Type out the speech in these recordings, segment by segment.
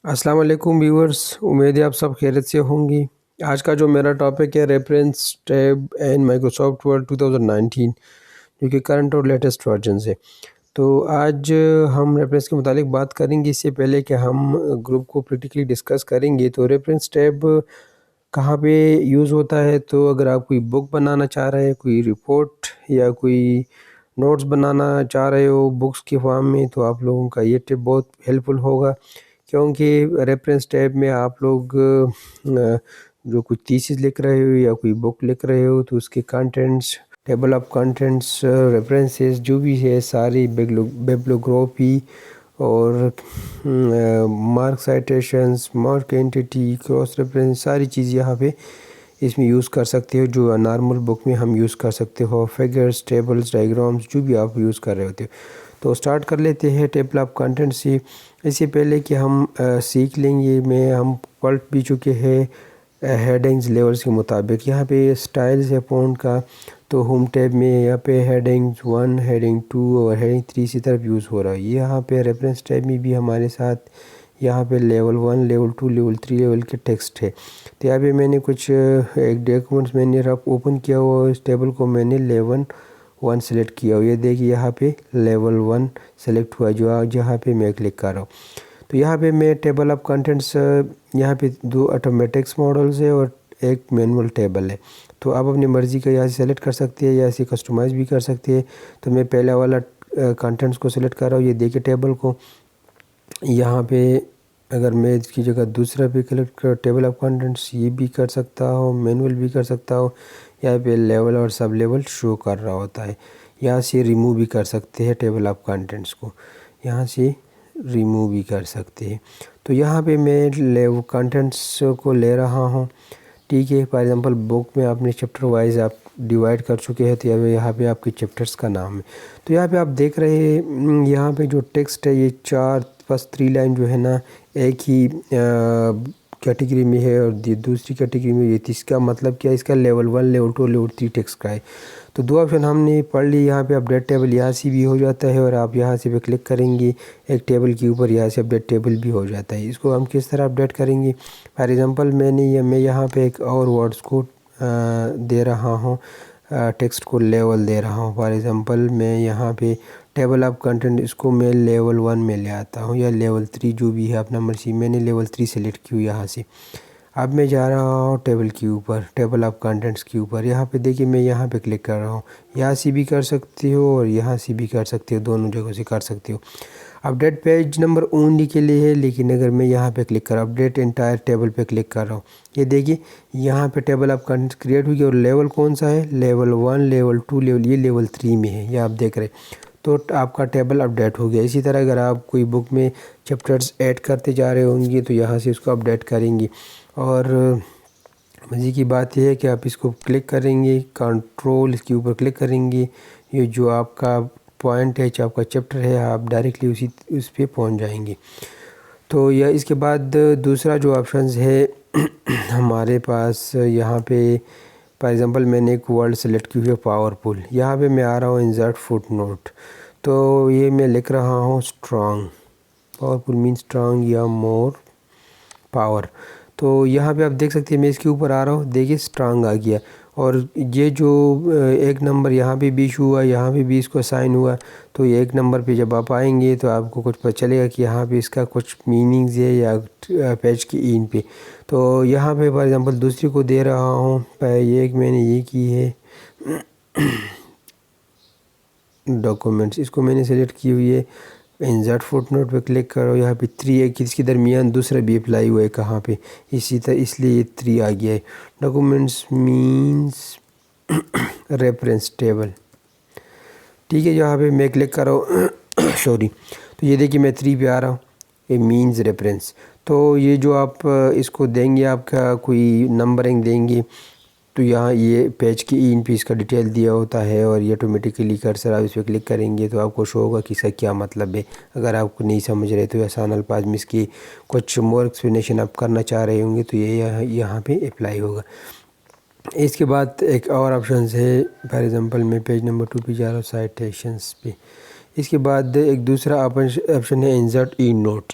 السلام علیکم ویورز، امید ہے آپ سب خیریت سے ہوں گی۔ آج کا جو میرا ٹاپک ہے reference tab and Microsoft word 2019 جو کہ کرنٹ اور لیٹسٹ ورژنز ہے۔ تو آج ہم ریفرنس کے متعلق بات کریں گے۔ اس سے پہلے کہ ہم گروپ کو پریکٹیکلی ڈسکس کریں گے تو ریفرنس ٹیب کہاں پہ یوز ہوتا ہے، تو اگر آپ کوئی بک بنانا چاہ رہے ہیں، کوئی رپورٹ یا کوئی نوٹس بنانا چاہ رہے ہو بکس کے فارم میں، تو آپ لوگوں کا یہ ٹپ بہت ہیلپ فل ہوگا، کیونکہ ریفرنس ٹیب میں آپ لوگ جو کچھ تھیسس لکھ رہے ہو یا کوئی بک لکھ رہے ہو تو اس کے contents, table of contents, references جو بھی ہے ساری بیبلیوگرافی اور mark citations, mark entity, cross reference, ساری چیز یہاں پہ اس میں یوز کر سکتے ہو جو نارمل بک میں ہم یوز کر سکتے ہو، فگرز، ٹیبلز، ڈائیگرامز جو بھی آپ یوز کر رہے ہوتے ہو۔ تو سٹارٹ کر لیتے ہیں ٹیبل آف کنٹینٹ سے۔ اس سے پہلے کہ ہم سیکھ لیں گے ہم پڑھ بھی چکے ہیں ہیڈنگز لیولز کے مطابق۔ یہاں پہ سٹائلز ہے فونٹ کا، تو ہوم ٹیب میں یہاں پہ ہیڈنگ 1، ہیڈنگ 2 اور ہیڈنگ 3 اسی طرف یوز ہو رہا ہے۔ یہاں پہ ریفرنس ٹیب میں بھی ہمارے ساتھ یہاں پہ لیول 1، لیول 2، لیول 3 لیول کے ٹیکسٹ ہے۔ تو یہاں پہ میں نے کچھ ایک ڈاکیومنٹس میں نے اوپن کیا ہوا، اس ٹیبل کو میں نے لیول 1 سلیکٹ کیا ہوا، یہ دیکھیے یہاں پہ لیول 1 سلیکٹ ہوا جہاں پہ میں کلک کر رہا ہوں۔ تو یہاں پہ میں ٹیبل آف کنٹینٹس، یہاں پہ 2 آٹومیٹکس ماڈلز ہے اور ایک مینول ٹیبل ہے، تو آپ اپنی مرضی کا یہاں سے سلیکٹ کر سکتے ہیں یا اسے کسٹمائز بھی کر سکتے ہیں۔ تو میں پہلا والا کنٹینٹس کو سلیکٹ کر رہا ہوں، یہ دیکھیں ٹیبل کو۔ یہاں پہ اگر میں اس کی جگہ دوسرا بھی کلک کر ٹیبل آف کنٹینٹس یہ بھی کر سکتا ہوں، مینول بھی کر سکتا ہوں، یہاں پہ لیول اور سب لیول شو کر رہا ہوتا ہے۔ یہاں سے ریموو بھی کر سکتے ہیں ٹیبل آف کنٹینٹس کو، یہاں سے ریموو بھی کر سکتے ہیں۔ تو یہاں پہ میں کنٹینٹس کو لے رہا ہوں، ٹھیک ہے۔ فار ایگزامپل بک میں آپ نے چیپٹر وائز آپ ڈیوائڈ کر چکے ہیں، تو یہاں پہ آپ کے چیپٹرز کا نام ہے۔ تو یہاں پہ آپ دیکھ رہے ہیں یہاں پہ جو ٹیکسٹ ہے یہ 4 فرسٹ 3 لائن جو ہے نا ایک ہی کیٹیگری میں ہے اور دوسری کیٹیگری میں، یہ اس کا مطلب کیا ہے، اس کا لیول 1، لیول 2، لیول 3 ٹیکسٹ کا ہے۔ تو 2 آپشن ہم نے پڑھ لی۔ یہاں پہ اپڈیٹ ٹیبل یہاں سے بھی ہو جاتا ہے اور آپ یہاں سے بھی کلک کریں گے ایک ٹیبل کے اوپر، یہاں سے اپڈیٹ ٹیبل بھی ہو جاتا ہے۔ اس کو ہم کس طرح اپڈیٹ کریں گے، فار ایگزامپل میں یہاں پہ ایک اور ورڈز کو دے رہا ہوں، ٹیکسٹ کو لیول دے رہا ہوں۔ فار ایگزامپل میں یہاں پہ ٹیبل آف کنٹینٹ اس کو میں لیول 1 میں لے آتا ہوں یا لیول 3 جو بھی ہے اپنا مرضی، میں نے لیول 3 سلیکٹ کی یہاں سے۔ اب میں جا رہا ہوں ٹیبل کے اوپر، ٹیبل آف کنٹینٹس کے اوپر، یہاں پہ دیکھیے میں یہاں پہ کلک کر رہا ہوں، یہاں سے بھی کر سکتے ہو اور یہاں سے بھی کر سکتے ہو، دونوں جگہوں سے کر سکتے ہو۔ اپڈیٹ پیج نمبر اونلی کے لیے ہے، لیکن اگر میں یہاں پہ کلک کر رہا ہوں اپڈیٹ انٹائر ٹیبل پہ کلک کر رہا ہوں، یہ دیکھیے یہاں پہ ٹیبل آف کنٹینٹس کریٹ ہوئی اور لیول کون سا ہے، لیول 1، لیول 2، یہ لیول 3 میں ہے، یہ آپ دیکھ رہے ہیں۔ تو آپ کا ٹیبل اپڈیٹ ہو گیا۔ اسی طرح اگر آپ کوئی بک میں چیپٹرز ایڈ کرتے جا رہے ہوں گے تو یہاں سے اس کو اپڈیٹ کریں گے۔ اور مزے کی بات یہ ہے کہ آپ اس کو کلک کریں گے، کنٹرول اس کے اوپر کلک کریں گے، یہ جو آپ کا پوائنٹ ہے، آپ کا چیپٹر ہے، آپ ڈائریکٹلی اس پہ پہنچ جائیں گے۔ تو یہ اس کے بعد دوسرا جو آپشنز ہے ہمارے پاس یہاں پہ، فار ایگزامپل میں نے ایک ورڈ سلیکٹ کی ہوئی ہے پاورفل، یہاں پہ میں آ رہا ہوں انسرٹ فٹ نوٹ، تو یہ میں لکھ رہا ہوں اسٹرانگ، پاورفل مین اسٹرانگ یا مور پاور۔ تو یہاں پہ آپ دیکھ سکتے ہیں میں اس کے اوپر آ رہا ہوں، دیکھیے اسٹرانگ آ گیا، اور یہ جو ایک نمبر یہاں پہ بھی ایشو ہوا، یہاں پہ بھی اس کو اسائن ہوا، تو یہ ایک نمبر پہ جب آپ آئیں گے تو آپ کو کچھ پتہ چلے گا کہ یہاں پہ اس کا کچھ میننگز ہے یا پیج کی این پہ۔ تو یہاں پہ فار ایگزامپل دوسری کو دے رہا ہوں، یہ ایک میں نے یہ کی ہے ڈاکومنٹس، اس کو میں نے سلیکٹ کی ہوئی ہے، انسرٹ فٹ نوٹ پہ کلک کرو، یہاں پہ 3 ہے کہ اس کے درمیان دوسرا بھی اپلائی ہوا ہے کہاں پہ، اسی طرح اس لیے یہ 3 آ گیا ہے۔ ڈاکومنٹس مینس ریفرنس ٹیبل، ٹھیک ہے، یہاں پہ میں کلک کرو سوری، تو یہ دیکھیے میں 3 پہ آ رہا ہوں، یہ مینز ریفرنس۔ تو یہ جو آپ اس کو دیں گے، آپ کا کوئی نمبرنگ دیں گے، تو یہاں یہ پیج کی این پہ اس کا ڈیٹیل دیا ہوتا ہے اور یہ آٹومیٹیکلی کرسر آپ اس پہ کلک کریں گے تو آپ کو شو ہوگا کہ اس کا کیا مطلب ہے۔ اگر آپ کو نہیں سمجھ رہے تو آسان الفاظ میں اس کی کچھ مور ایکسپلینیشن آپ کرنا چاہ رہے ہوں گے تو یہ یہاں پہ اپلائی ہوگا۔ اس کے بعد ایک اور آپشنز ہے، فار ایگزامپل میں پیج نمبر 2 پہ جا رہا ہوں سائٹیشنز پہ، اس کے بعد ایک دوسرا آپشن ہے انسرٹ ای نوٹ،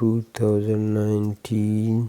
2019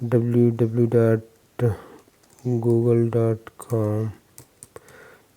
www.google.com,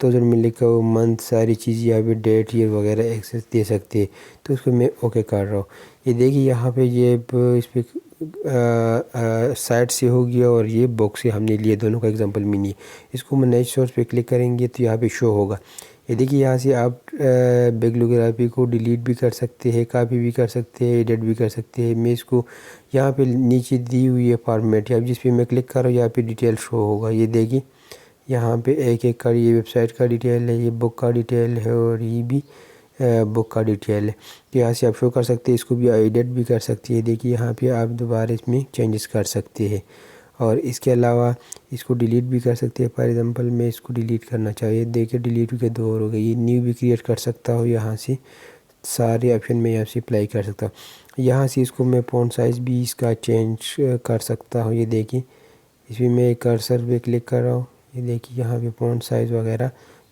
2000 میں لکھا ہوا منتھ ساری چیز یہاں پہ ڈیٹ ایئر وغیرہ ایکسیس دے سکتے ہیں. تو اس کو میں اوکے کر رہا ہوں. یہ دیکھیے یہاں پہ یہ اس پہ سائٹ سے ہو گیا اور یہ بک سے ہم نے لیے, دونوں کا ایگزامپل منی ہے. اس کو میں نئے سورس پہ کلک کریں گے تو یہاں پہ شو ہوگا. یہ دیکھیے یہاں سے آپ بیبلیوگرافی کو ڈیلیٹ بھی کر سکتے ہیں, کاپی بھی کر سکتے ہیں, ایڈٹ بھی کر سکتے ہیں. میں اس کو یہاں پہ نیچے دی ہوئی ہے فارمیٹ, یا جس پہ میں کلک کر رہا ہوں یہاں پہ ڈیٹیل شو ہوگا. یہ دیکھیے یہاں پہ ایک ایک کا یہ ویب سائٹ کا ڈیٹیل ہے, یہ بک کا ڈیٹیل ہے, اور یہ بھی بک کا ڈیٹیل ہے. یہاں سے آپ شو کر سکتے ہیں, اس کو بھی ایڈٹ بھی کر سکتے ہیں. دیکھیے یہاں پہ آپ دوبارہ اس میں چینجز کر سکتے ہیں, اور اس کے علاوہ اس کو ڈیلیٹ بھی کر سکتے ہیں. فار ایگزامپل میں اس کو ڈیلیٹ کرنا چاہیے, دیکھیے ڈیلیٹ کے دور ہو گئے. یہ نیو بھی کریٹ کر سکتا ہوں, یہاں سے سارے آپشن میں یہاں سے اپلائی کر سکتا ہوں. یہاں سے اس کو میں فونٹ سائز بھی اس کا چینج کر سکتا ہوں. یہ دیکھیے اس میں میں کرسر پہ کلک کر رہا ہوں, یہ دیکھیے یہاں پہ فونٹ سائز وغیرہ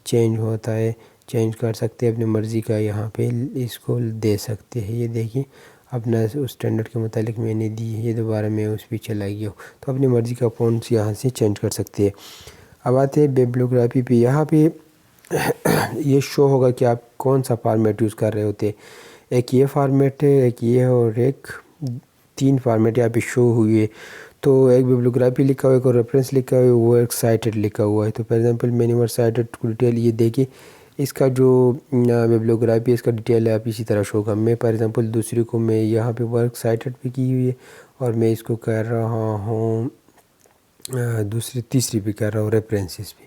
چینج ہوتا ہے, چینج کر سکتے ہیں اپنی مرضی کا, یہاں پہ اس کو دے سکتے ہیں. یہ دیکھیے اپنا اس اسٹینڈرڈ کے متعلق میں نے دی ہے. یہ دوبارہ میں اس پہ چلا گیا ہوں, تو اپنی مرضی کا فونٹس یہاں سے چینج کر سکتے ہیں. اب آتے ہیں بیبلیوگرافی پہ. یہاں پہ یہ شو ہوگا کہ آپ کون سا فارمیٹ یوز کر رہے ہوتے. ایک یہ فارمیٹ ہے, ایک یہ ہے, اور ایک 3 فارمیٹ یہاں پہ شو ہوئی ہے. تو ایک بیبلیوگرافی لکھا ہوا ہے, ایک ریفرنس لکھا ہوا ہے, وہ ایک سائٹڈ لکھا ہوا ہے. تو فار ایگزامپل میں نے سائٹڈ کو ڈیٹیل یہ دیکھیے, اس کا جو بیبلیوگرافی ہے اس کا ڈیٹیل ہے آپ اسی طرح شو ہوگا. میں فار ایگزامپل دوسری کو میں یہاں پہ ورک سائٹڈ پہ کی ہوئی ہے, اور میں اس کو کر رہا ہوں تیسری پہ کر رہا ہوں ریفرنسز پہ.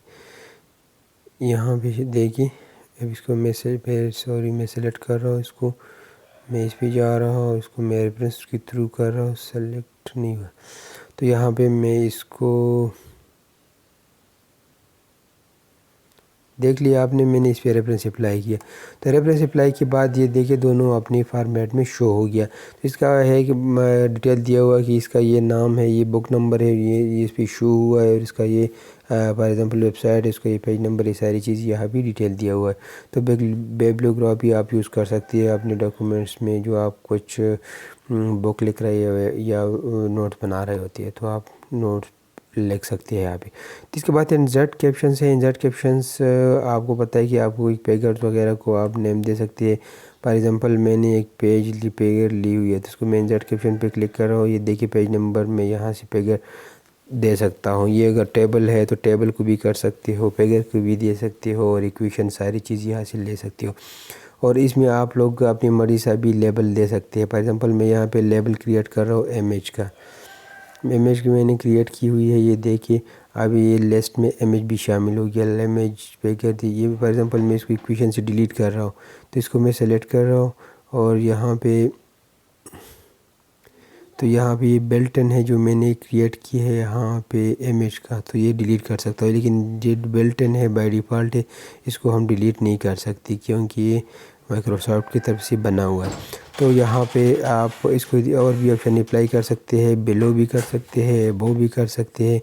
یہاں پہ دیکھیے اب اس کو میں میں سلیکٹ کر رہا ہوں, اس کو میں اس پہ جا رہا ہوں, اس کو میں ریفرنس کے تھرو کر رہا ہوں, سلیکٹ نہیں ہوا. تو یہاں پہ میں اس کو دیکھ لیا آپ نے, میں نے اس پہ ریفرنس اپلائی کیا. تو ریفرنس اپلائی کے بعد یہ دیکھیں دونوں اپنی فارمیٹ میں شو ہو گیا. تو اس کا ہے کہ ڈیٹیل دیا ہوا ہے کہ اس کا یہ نام ہے, یہ بک نمبر ہے, یہ اس پہ شو ہوا ہے, اور اس کا یہ فار ایگزامپل ویب سائٹ ہے, اس کا یہ پیج نمبر, یہ ساری چیز یہاں بھی ڈیٹیل دیا ہوا ہے. تو بیبلیوگرافی آپ یوز کر سکتے ہیں اپنے ڈاکومنٹس میں, جو آپ کچھ بک لکھ رہے ہو یا نوٹس بنا رہے ہوتے ہیں, تو آپ نوٹس لکھ سکتے ہیں یہاں پہ. اس کے بعد انسرٹ کیپشنس ہیں. انسرٹ کیپشنس آپ کو پتہ ہے کہ آپ کو ایک پیگرز وغیرہ کو آپ نیم دے سکتے ہیں. فار ایگزامپل میں نے ایک پیگر لی ہوئی ہے, تو اس کو میں انسرٹ کیپشن پہ کلک کر رہا ہوں. یہ دیکھیے پیج نمبر میں یہاں سے پیگر دے سکتا ہوں. یہ اگر ٹیبل ہے تو ٹیبل کو بھی کر سکتے ہو, پیگر کو بھی دے سکتے ہو, اور ایکویشن ساری چیز یہاں سے لے سکتے ہو. اور اس میں آپ لوگ اپنی مرضی سے بھی لیبل دے سکتے ہیں. فار ایگزامپل میں یہاں پہ لیبل کریٹ کر رہا ہوں امیج کا, امیج کی میں نے کریٹ کی ہوئی ہے. یہ دیکھیے اب یہ لسٹ میں امیج بھی شامل ہو گیا, امیج پہ کر دی. یہ فار ایگزامپل میں اس کو ایکویشن سے ڈیلیٹ کر رہا ہوں, تو اس کو میں سلیکٹ کر رہا ہوں, اور یہاں پہ یہ بلٹن ہے جو میں نے کریٹ کی ہے یہاں پہ امیج کا, تو یہ ڈیلیٹ کر سکتا ہوں. لیکن جو بلٹن ہے بائی ڈیفالٹ ہے, اس کو ہم ڈیلیٹ نہیں کر سکتے کیونکہ یہ مائکروسافٹ کی طرف سے بنا ہوا ہے. تو یہاں پہ آپ اس کو اور بھی آپشن اپلائی کر سکتے ہیں, بلو بھی کر سکتے ہیں, ابو بھی کر سکتے ہیں,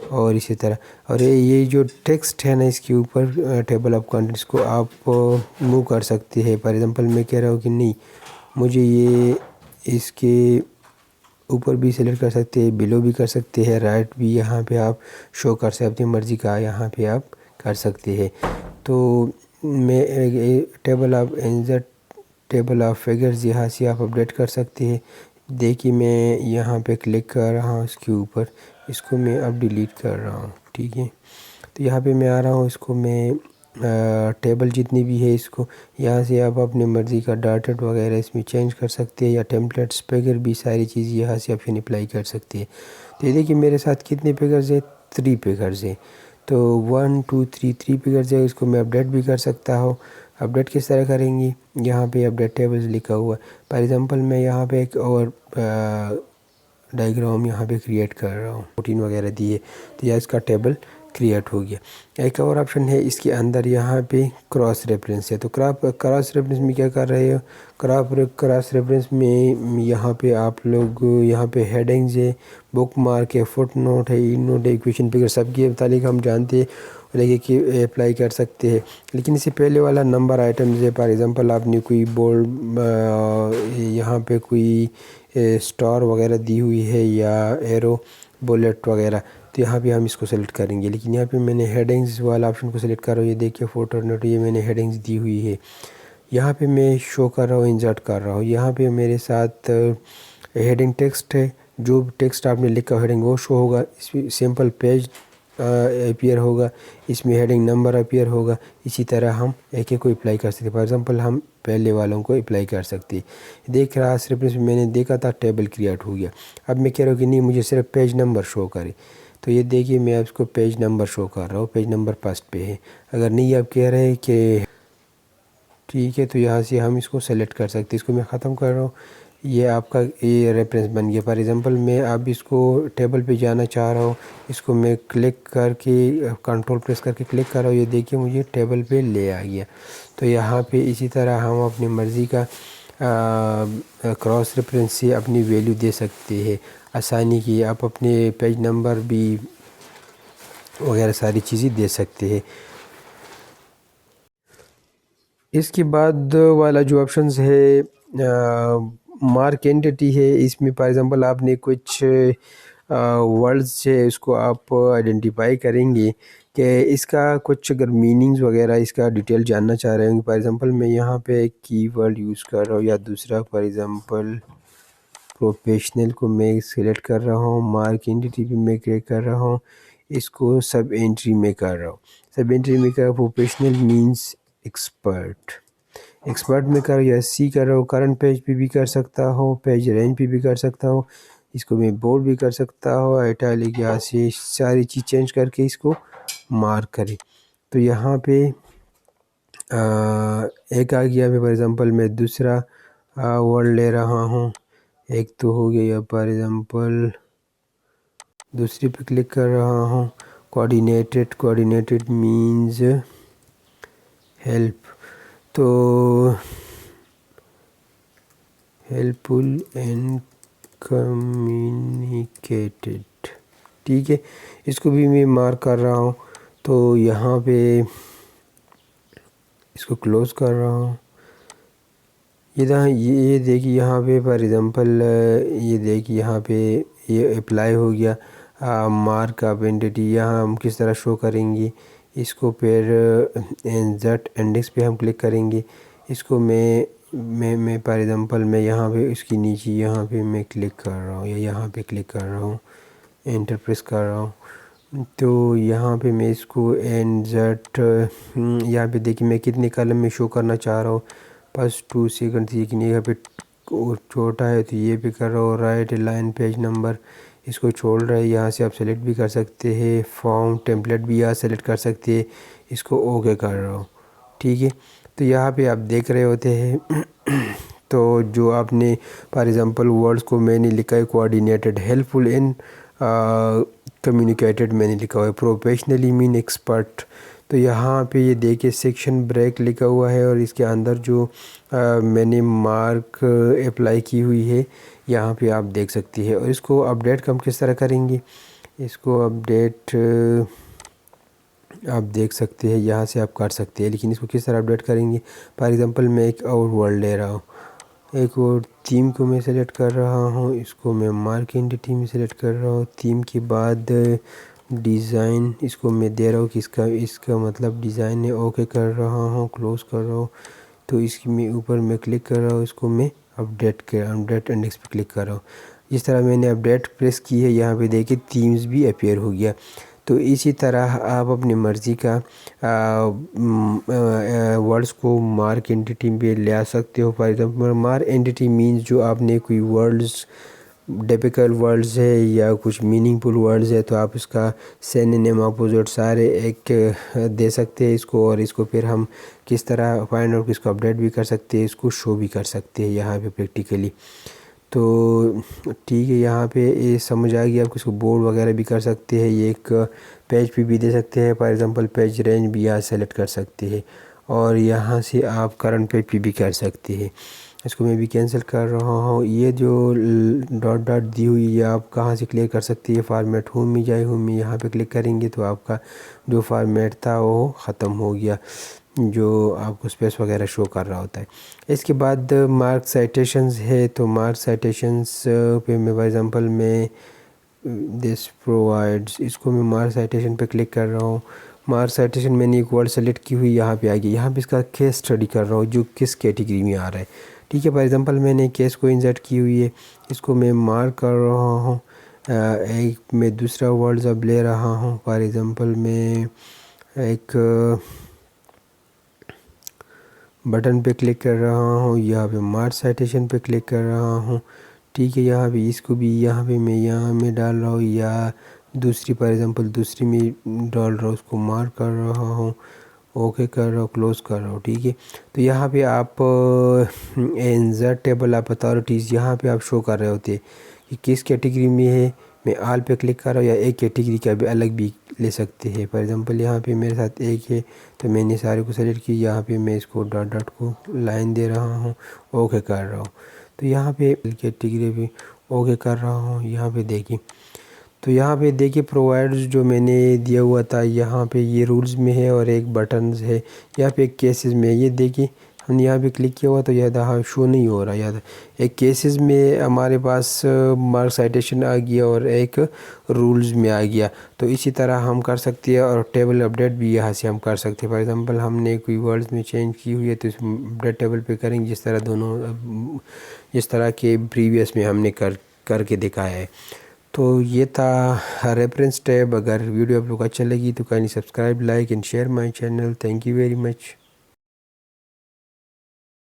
اور اسی طرح. اور یہ جو ٹیکسٹ ہے نا اس کے اوپر ٹیبل آف کنٹینٹس کو آپ موو کر سکتے ہیں. فار ایگزامپل میں کہہ رہا ہوں کہ نہیں, مجھے یہ اس کے اوپر بھی سلیکٹ کر سکتے ہیں, بلو بھی کر سکتے ہیں, رائٹ بھی یہاں پہ آپ شو کر سکتے ہیں, اپنی مرضی کا یہاں پہ آپ کر سکتے ہیں. تو میں ٹیبل آف فگرز یہاں سے آپ اپڈیٹ کر سکتے ہیں. دیکھیے میں یہاں پہ کلک کر رہا ہوں اس کے اوپر, اس کو میں اب ڈیلیٹ کر رہا ہوں. ٹھیک ہے, تو یہاں پہ میں آ رہا ہوں, اس کو میں ٹیبل جتنی بھی ہے اس کو یہاں سے آپ اپنی مرضی کا ڈاٹڈ وغیرہ اس میں چینج کر سکتے ہیں, یا ٹیمپلیٹس پیگر بھی ساری چیز یہاں سے آپشن اپلائی کر سکتے ہیں. تو یہ دیکھیے میرے ساتھ کتنے پیگرز ہیں, 3 پیگرز ہیں. تو 1 2 3 پیگرز ہے, اس کو میں اپڈیٹ بھی کر سکتا ہوں. اپڈیٹ کس طرح کریں گی, یہاں پہ اپڈیٹ ٹیبلز لکھا ہوا ہے. فار ایگزامپل میں یہاں پہ ایک اور ڈائیگرام یہاں پہ کریٹ کر رہا ہوں, 14 وغیرہ دیے, تو یہ اس کا ٹیبل کریٹ ہو گیا. ایک اور آپشن ہے اس کے اندر, یہاں پہ کراس ریفرنس ہے. تو کراس ریفرنس میں کیا کر رہے ہو, کراس ریفرنس میں یہاں پہ آپ لوگ یہاں پہ ہیڈنگز ہے, بک مارک ہے, فٹ نوٹ ہے, ای نوٹ ہے, ایکویشن فگر, سب کے متعلق ہم جانتے ہیں, لیکن کہ اپلائی کر سکتے ہیں. لیکن اس سے پہلے والا نمبر آئٹمز ہے. فار ایگزامپل آپ نے کوئی بولڈ یہاں پہ کوئی اسٹار وغیرہ دی ہوئی ہے, یا ایرو بلیٹ وغیرہ, تو یہاں پہ ہم اس کو سلیکٹ کریں گے، لیکن یہاں پہ میں نے ہیڈنگز والا آپشن کو سلیکٹ کر رہا ہوں. یہ دیکھیے فوٹو نوٹ، یہ میں نے ہیڈنگز دی ہوئی ہے. یہاں پہ میں شو کر رہا ہوں، انسرٹ کر رہا ہوں. یہاں پہ میرے ساتھ ہیڈنگ ٹیکسٹ ہے، جو ٹیکسٹ آپ نے لکھا ہیڈنگ وہ شو ہوگا. اس میں سمپل پیج اپیئر ہوگا، اس میں ہیڈنگ نمبر اپیئر ہوگا. اسی طرح ہم ایک ایک کو اپلائی کر سکتے ہیں. فار ایگزامپل ہم پہلے والوں کو اپلائی کر سکتے ہیں. دیکھ رہا صرف میں نے دیکھا تھا ٹیبل کریٹ ہو گیا. اب میں کہہ رہا ہوں کہ نہیں مجھے صرف پیج نمبر شو کرے، تو یہ دیکھیے میں آپ کو پیج نمبر شو کر رہا ہوں، پیج نمبر فرسٹ پہ ہے. اگر نہیں آپ کہہ رہے ہیں کہ ٹھیک ہے، تو یہاں سے ہم اس کو سلیکٹ کر سکتے ہیں. اس کو میں ختم کر رہا ہوں. یہ آپ کا یہ ریفرنس بن گیا. فار ایگزامپل میں اب اس کو ٹیبل پہ جانا چاہ رہا ہوں، اس کو میں کلک کر کے کنٹرول پریس کر کے کلک کر رہا ہوں. یہ دیکھیے مجھے ٹیبل پہ لے آ گیا. تو یہاں پہ اسی طرح ہم اپنی مرضی کا کراس ریفرنس سے اپنی ویلیو دے سکتے ہیں آسانی کی. آپ اپنے پیج نمبر بھی وغیرہ ساری چیزیں دے سکتے ہیں. اس کے بعد والا جو آپشنز ہے مارک اینٹی ہے. اس میں فار ایگزامپل آپ نے کچھ ورڈز ہے، اس کو آپ آئیڈینٹیفائی کریں گے کہ اس کا کچھ اگر میننگز وغیرہ اس کا ڈیٹیل جاننا چاہ رہے ہوں گے. فار ایگزامپل میں یہاں پہ ایک کی ورڈ یوز کر رہا ہوں، یا دوسرا فار ایگزامپل پروفیشنل کو میں سلیکٹ کر رہا ہوں، مارک اینٹی بھی میں کلک کر رہا ہوں، اس کو سب انٹری میں کر رہا ہوں. سب انٹری میں کر پروفیشنل مینس ایکسپرٹ میں کر یا سی کر رہا ہوں. کرنٹ پیج پہ بھی کر سکتا ہوں، پیج رینج پہ بھی کر سکتا ہوں. اس کو میں بولڈ بھی کر سکتا ہوں، ایٹیلک یہاں سے ساری چیز چینج کر کے اس کو مارک کرے. تو یہاں پہ ایک آ گیا. فار ایگزامپل میں دوسرا ورڈ لے رہا ہوں. ایک تو ہو گیا فار ایگزامپل دوسری پہ کلک کر رہا ہوں. کوآرڈینیٹڈ مینز ہیلپ، تو ہیلپ فل اینڈ کمیونیکیٹڈ. ٹھیک ہے، اس کو بھی میں مارک کر رہا ہوں. تو یہاں پہ اس کو کلوز کر رہا ہوں. یہ دیکھیے یہاں پہ فار ایگزامپل یہ دیکھیے یہاں پہ یہ اپلائی ہو گیا. مارک اپ اینٹی یہاں ہم کس طرح شو کریں گے اس کو. پھر انسرٹ انڈیکس پہ ہم کلک کریں گے. اس کو میں فار ایگزامپل میں یہاں پہ اس کی نیچے یہاں پہ میں کلک کر رہا ہوں، یا یہاں پہ کلک کر رہا ہوں، انٹر پریس کر رہا ہوں. تو یہاں پہ میں اس کو انسرٹ یہاں پہ دیکھیں میں کتنے کالم میں شو کرنا چاہ رہا ہوں. بس 2 سیکنڈ تھی، لیکن یہاں پہ چھوٹا ہے تو یہ بھی کر رہا ہوں. رائٹ لائن پیج نمبر اس کو چھوڑ رہا ہے. یہاں سے آپ سلیکٹ بھی کر سکتے ہیں، فارم ٹیمپلیٹ بھی یہاں سلیکٹ کر سکتے ہیں. اس کو اوکے کر رہا ہوں. ٹھیک ہے، تو یہاں پہ آپ دیکھ رہے ہوتے ہیں تو جو آپ نے فار ایگزامپل ورڈز کو میں نے لکھا ہے کوآرڈینیٹڈ، ہیلپ فل ان کمیونیکیٹڈ میں نے لکھا ہوا ہے، پروفیشنلی مین ایکسپرٹ. تو یہاں پہ یہ دیکھیں سیکشن بریک لکھا ہوا ہے، اور اس کے اندر جو میں نے مارک اپلائی کی ہوئی ہے یہاں پہ آپ دیکھ سکتی ہے. اور اس کو اپڈیٹ ہم کس طرح کریں گے، اس کو اپڈیٹ آپ دیکھ سکتے ہیں یہاں سے آپ کر سکتے ہیں. لیکن اس کو کس طرح اپڈیٹ کریں گے، فار ایگزامپل میں ایک اور ورڈ لے رہا ہوں، ایک اور تھیم کو میں سلیکٹ کر رہا ہوں. اس کو میں مارک اینٹی میں سلیکٹ کر رہا ہوں. تھیم کے بعد ڈیزائن اس کو میں دے رہا ہوں کہ اس کا مطلب ڈیزائن ہے. اوکے کر رہا ہوں، کلوز کر رہا ہوں. تو اس کی میں اوپر میں کلک کر رہا ہوں، اس کو میں اپڈیٹ انڈیکس پہ کلک کر رہا ہوں. جس طرح میں نے اپڈیٹ پریس کی ہے یہاں پہ دیکھیں تھیمز بھی اپیئر ہو گیا. تو اسی طرح آپ اپنی مرضی کا ورڈز کو مارک اینٹی میں لے آ سکتے ہو. For example mark entry means جو آپ نے کوئی ورڈز ڈیپیکل ورڈز ہے یا کچھ میننگ فل ورڈز ہے تو آپ اس کا سینونیم اپوزٹ سارے ایک دے سکتے ہیں اس کو. اور اس کو پھر ہم کس طرح فائنڈ آؤٹ، اس کو اپڈیٹ بھی کر سکتے ہیں، اس کو شو بھی کر سکتے ہیں یہاں پہ پریکٹیکلی. تو ٹھیک ہے، یہاں پہ یہ سمجھ آ گیا. آپ اس کو بورڈ وغیرہ بھی کر سکتے ہیں، یہ ایک پیج پہ بھی دے سکتے ہیں. فار ایگزامپل پیج رینج بھی یہاں سلیکٹ کر سکتے ہیں، اور یہاں سے آپ کرنٹ پیج پہ بھی کر سکتے ہیں. اس کو میں بھی کینسل کر رہا ہوں. یہ جو ڈاٹ دی ہوئی ہے آپ کہاں سے کلیئر کر سکتے ہیں، فارمیٹ ہوم میں جائے، ہوم میں یہاں پہ کلک کریں گے تو آپ کا جو فارمیٹ تھا وہ ختم ہو گیا، جو آپ کو اسپیس وغیرہ شو کر رہا ہوتا ہے. اس کے بعد مارک سائٹیشنز ہے. تو مارک سائٹیشنز پہ میں فار ایگزامپل میں دس پرووائڈس، اس کو میں مارک سائٹیشن پہ کلک کر رہا ہوں. مارک سائٹیشن میں نے ایک ورڈ سلیکٹ کی ہوئی، یہاں پہ آ گئی. یہاں پہ اس کا کیس اسٹڈی کر رہا ہوں جو کس کیٹیگری میں آ رہا ہے. ٹھیک ہے، فار ایگزامپل میں نے کیس کو انسرٹ کی ہوئی ہے، اس کو میں مارک کر رہا ہوں. ایک میں دوسرا ورڈز اب لے رہا ہوں. فار ایگزامپل میں ایک بٹن پہ کلک کر رہا ہوں، یہاں پہ مارک سائٹیشن پہ کلک کر رہا ہوں. ٹھیک ہے، یہاں پہ اس کو بھی یہاں میں ڈال رہا ہوں، یا دوسری فار ایگزامپل دوسری میں ڈال رہا ہوں، اس کو مارک کر رہا ہوں، اوکے کر رہا ہوں، کلوز کر رہا ہوں. ٹھیک ہے، تو یہاں پہ آپ انسرٹ ٹیبل آف اتھارٹیز یہاں پہ آپ شو کر رہے ہوتے کہ کس کیٹیگری میں ہے. میں آل پہ کلک کر رہا ہوں، یا ایک کیٹیگری کا بھی الگ بھی لے سکتے ہیں. فار ایگزامپل یہاں پہ میرے ساتھ ایک ہے تو میں نے سارے کو سلیکٹ کی، یہاں پہ میں اس کو ڈاٹ ڈاٹ کو لائن دے رہا ہوں، اوکے کر رہا ہوں. تو یہاں پہ کیٹیگری بھی اوکے کر رہا ہوں. یہاں پہ دیکھیں، تو یہاں پہ دیکھیں پرووائڈز جو میں نے دیا ہوا تھا یہاں پہ یہ رولز میں ہے، اور ایک بٹنز ہے یہاں پہ ایک کیسز میں. یہ دیکھیں ہم نے یہاں پہ کلک کیا ہوا تو یہ دہا شو نہیں ہو رہا. یاد ایک کیسز میں ہمارے پاس مارک سائٹیشن آ گیا اور ایک رولز میں آ گیا. تو اسی طرح ہم کر سکتے ہیں، اور ٹیبل اپڈیٹ بھی یہاں سے ہم کر سکتے ہیں. فار ایگزامپل ہم نے کوئی ورڈز میں چینج کی ہوئی ہے تو اس اپڈیٹ ٹیبل پہ کریں گے، جس طرح کہ پریویس میں ہم نے کر کے دکھایا ہے. تو یہ تھا ریفرنس ٹیب. اگر ویڈیو آپ لوگ اچھا لگی تو kindly subscribe, like and share my channel. Thank you very much.